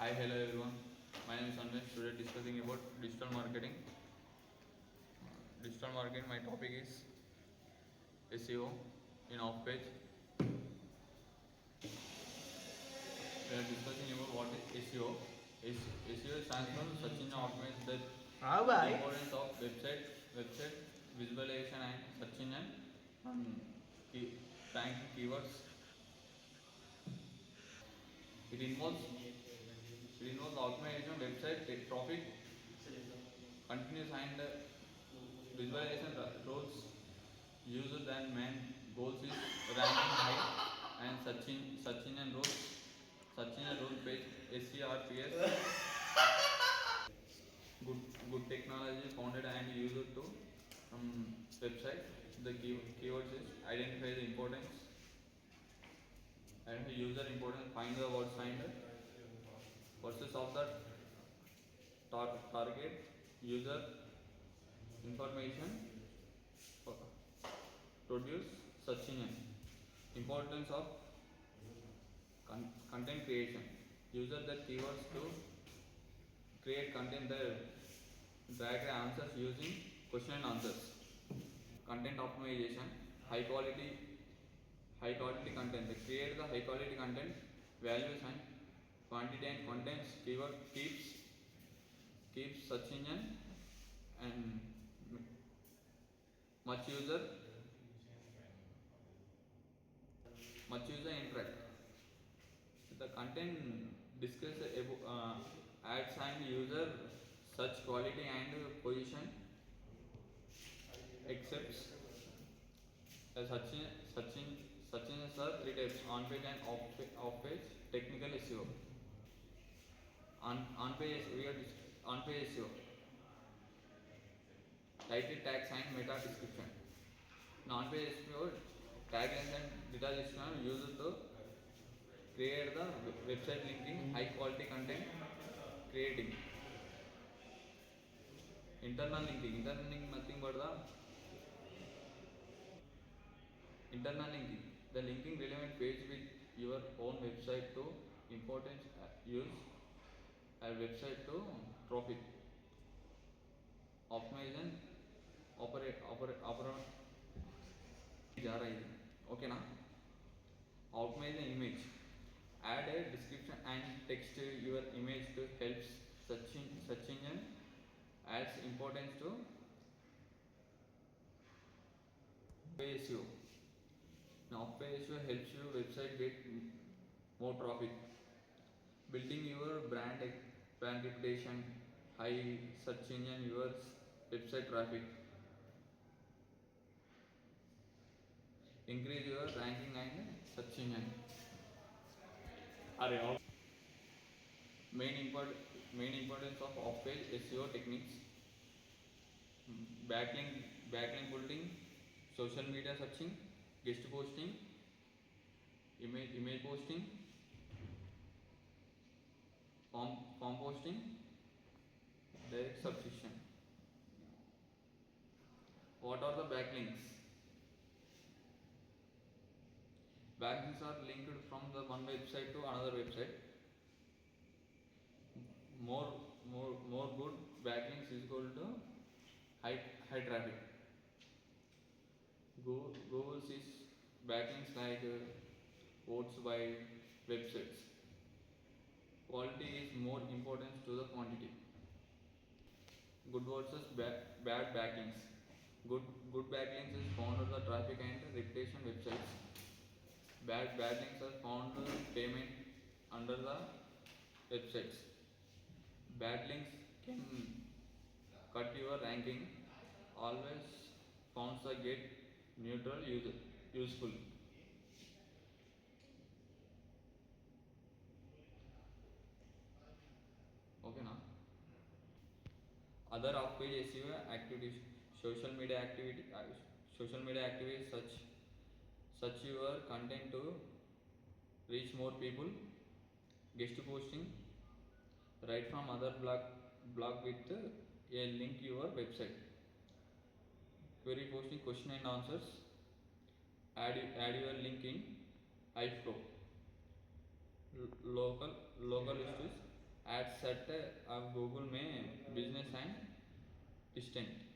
Hi, hello everyone. My name is Anmesh. Today discussing about digital marketing. Digital marketing. My topic is SEO in off page. We are discussing about what is SEO. SEO stands for search engine optimization. The importance of website visualization and search engine ranking keywords. It involves optimization, website traffic, continuous and visualization roles. User than main goals is ranking high and search engine role page SERPS. Good technology founded and used to website. The keywords is identify the importance, identify user importance, find the word finder, versus of the target user information, produce search engine. Importance of content creation. User the keywords to create content that drag answers using question and answers. Content optimization. High quality content. They create the high quality content, values and quantity and contents keyword keeps search engine and much user interact. The content discuss ads and user search quality and position accepts search engines are three types: on page and off page. Technical SEO. On page SEO. Title tags and meta description. On page SEO taglines and data description used to create the website linking, high quality content creating. Internal linking nothing but the internal linking, the linking relevant page with your own website to important use a website to traffic. Optimization operate okay na. Optimize the image. Add a description and text to your image to help search engine adds importance to page SEO. Now page SEO helps your website get more traffic. Building your brand reputation, high search engine viewers, website traffic. Increase your ranking and search engine. Main importance of off-page SEO techniques: backlink building, social media searching, guest posting, email posting, form posting, direct subscription. What are the backlinks? Backlinks are linked from the one website to another website. More good backlinks is equal to high traffic. Google sees backlinks like votes by websites. Quality is more important to the quantity. Good versus bad backlinks. Good backlinks is found on the traffic and reputation websites. Bad links are found payment under the websites. Bad links can cut your ranking. Always found the get neutral useful. Okay now. Other off-page SEO activities, social media activities such your content to reach more people, guest posting, write from other blog with a link your website, query posting, question and answers, add your link in iFlow, local issues, ad set अब Google में business and distant